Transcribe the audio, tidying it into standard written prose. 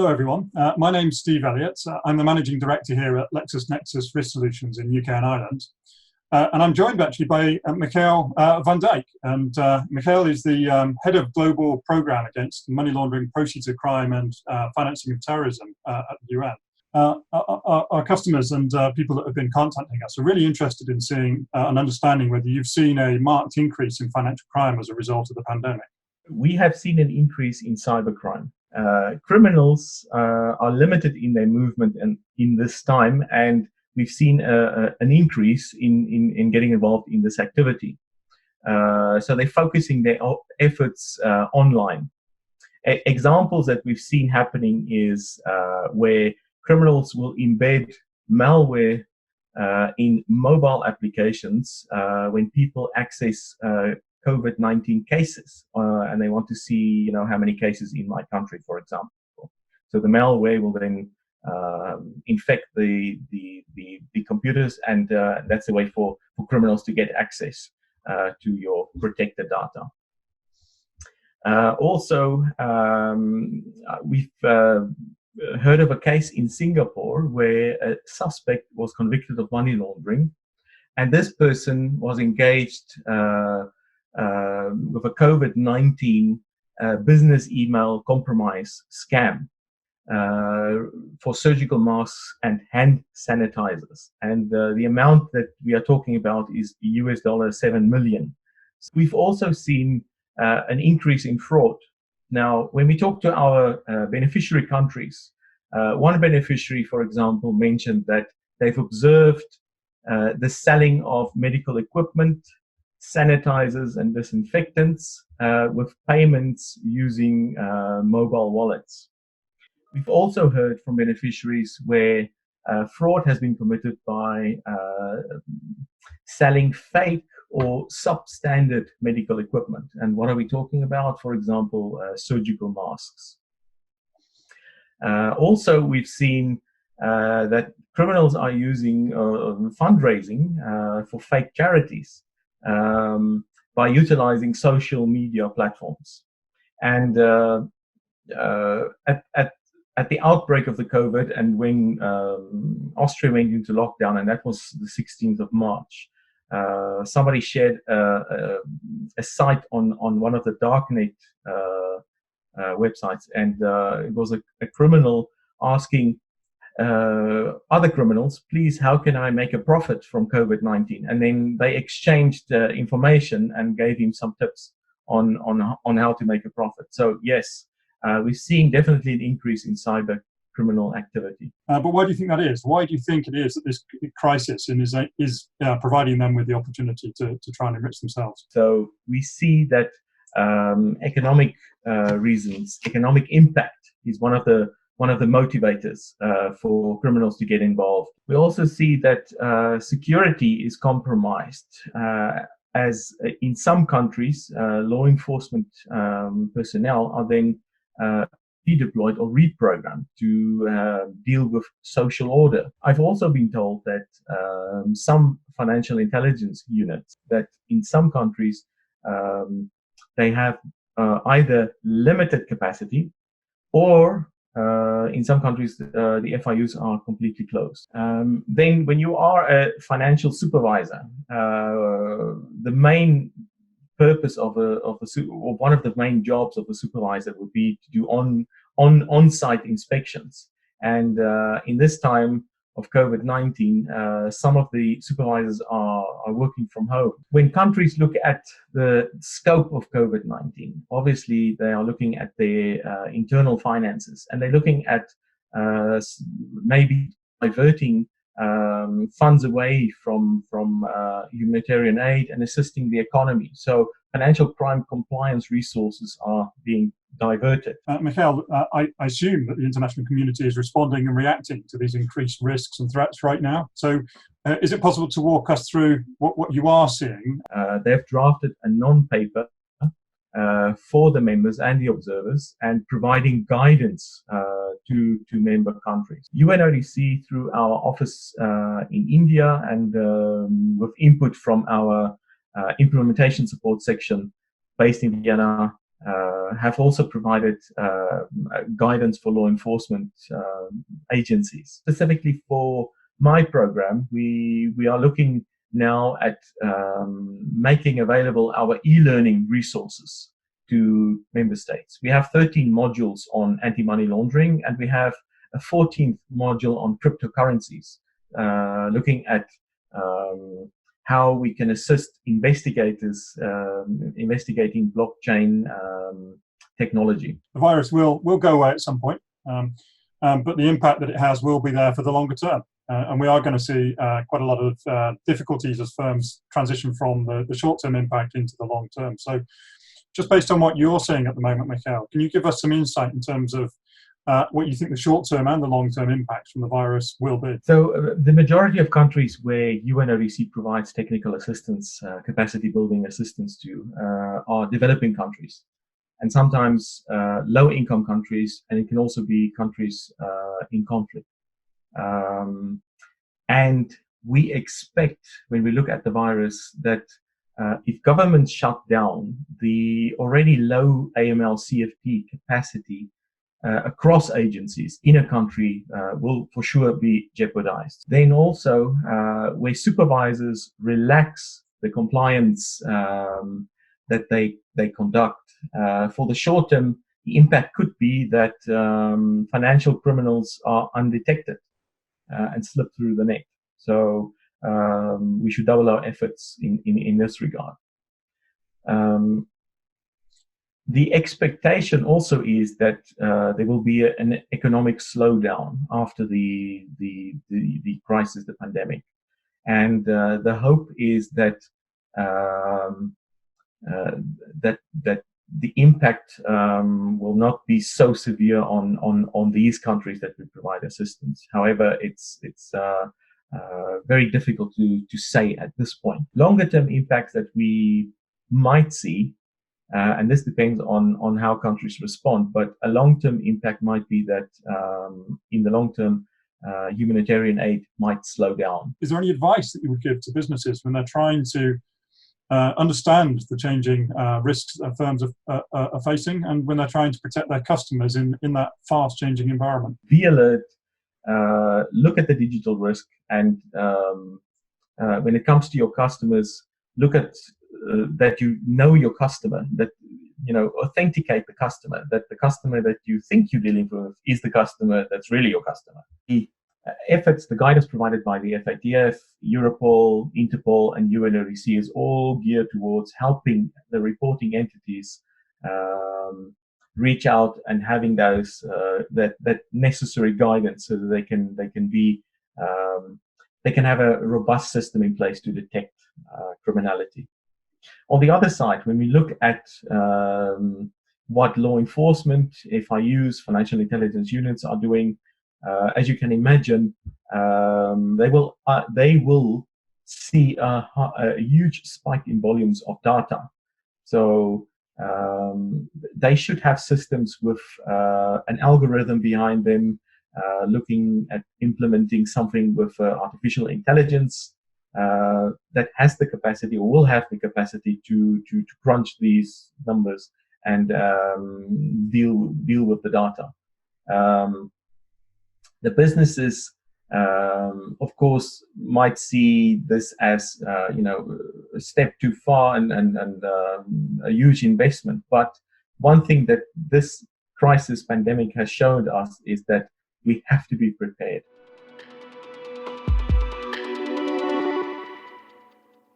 Hello everyone, my name's Steve Elliot. I'm the Managing Director here at LexisNexis Risk Solutions in UK and Ireland. And I'm joined actually by Michiel Van Dyk. And Michiel is the Head of Global Programme Against Money Laundering, Proceeds of Crime and Financing of Terrorism at the UN. Our customers and people that have been contacting us are really interested in seeing and understanding whether you've seen a marked increase in financial crime as a result of the pandemic. We have seen an increase in cybercrime. Criminals are limited in their movement and in this time, and we've seen an increase in getting involved in this activity. So they're focusing their efforts online. Examples that we've seen happening is where criminals will embed malware in mobile applications when people access COVID-19 cases, and they want to see, how many cases in my country, for example. So the malware will then infect the computers, and that's the way for criminals to get access to your protected data. Also, we've heard of a case in Singapore where a suspect was convicted of money laundering, and this person was engaged with a COVID-19 business email compromise scam for surgical masks and hand sanitizers. And the amount that we are talking about is $7 million. So we've also seen an increase in fraud. Now, when we talk to our beneficiary countries, one beneficiary, for example, mentioned that they've observed the selling of medical equipment, sanitizers and disinfectants with payments using mobile wallets. We've also heard from beneficiaries where fraud has been committed by selling fake or substandard medical equipment. And what are we talking about? For example, surgical masks. Also, we've seen that criminals are using fundraising for fake charities by utilizing social media platforms. And at the outbreak of the COVID, and when Austria went into lockdown, and that was the 16th of March, somebody shared a site on one of the darknet websites, and it was a criminal asking other criminals, please, how can I make a profit from COVID-19? And then they exchanged information and gave him some tips on how to make a profit. So yes, we're seeing definitely an increase in cyber criminal activity. But why do you think that is? Why do you think it is that this crisis is providing them with the opportunity to try and enrich themselves? So we see that economic reasons, economic impact is one of the motivators for criminals to get involved. We also see that security is compromised, as in some countries, law enforcement personnel are then redeployed or reprogrammed to deal with social order. I've also been told that some financial intelligence units, that in some countries, they have either limited capacity or in some countries, the FIUs are completely closed. Then when you are a financial supervisor, the main purpose of one of the main jobs of a supervisor would be to do on-site inspections. And in this time of COVID-19, some of the supervisors are working from home. When countries look at the scope of COVID-19, obviously they are looking at their internal finances, and they're looking at maybe diverting funds away from humanitarian aid and assisting the economy. So financial crime compliance resources are being diverted. Michiel, I assume that the international community is responding and reacting to these increased risks and threats right now. So is it possible to walk us through what you are seeing? They've drafted a non-paper for the members and the observers, and providing guidance to member countries. UNODC, through our office in India, and with input from our implementation support section based in Vienna, have also provided guidance for law enforcement agencies. Specifically for my program, we are looking now at making available our e-learning resources to member states. We have 13 modules on anti-money laundering, and we have a 14th module on cryptocurrencies, looking at how we can assist investigators investigating blockchain technology. The virus will go away at some point, but the impact that it has will be there for the longer term. And we are going to see quite a lot of difficulties as firms transition from the short-term impact into the long term. So just based on what you're seeing at the moment, Michiel, can you give us some insight in terms of what you think the short-term and the long-term impacts from the virus will be? So the majority of countries where UNODC provides technical assistance, capacity building assistance to, are developing countries, and sometimes low-income countries, and it can also be countries in conflict. And we expect, when we look at the virus, that if governments shut down, the already low AML CFT capacity across agencies in a country will for sure be jeopardized. Then also, where supervisors relax the compliance that they conduct, for the short term, the impact could be that financial criminals are undetected and slip through the net. So we should double our efforts in this regard. The expectation also is that there will be an economic slowdown after the crisis, the pandemic, and the hope is that that the impact will not be so severe on these countries that we provide assistance. However, it's very difficult to say at this point. Longer term impacts that we might see, and this depends on how countries respond, but a long-term impact might be that in the long term, humanitarian aid might slow down. Is there any advice that you would give to businesses when they're trying to understand the changing risks that firms are facing, and when they're trying to protect their customers in that fast-changing environment? Be alert, look at the digital risk, and when it comes to your customers, look at that you know your customer, that authenticate the customer, that the customer that you think you're dealing with is the customer that's really your customer. The efforts, the guidance provided by the FATF, Europol, Interpol, and UNODC is all geared towards helping the reporting entities reach out and having those that necessary guidance so that they can have a robust system in place to detect criminality. On the other side, when we look at what law enforcement, FIUs, financial intelligence units are doing, as you can imagine, they will see a huge spike in volumes of data. So they should have systems with an algorithm behind them, looking at implementing something with artificial intelligence that has the capacity, or will have the capacity, to crunch these numbers and deal with the data. The businesses, of course, might see this as a step too far and a huge investment. But one thing that this crisis pandemic has showed us is that we have to be prepared.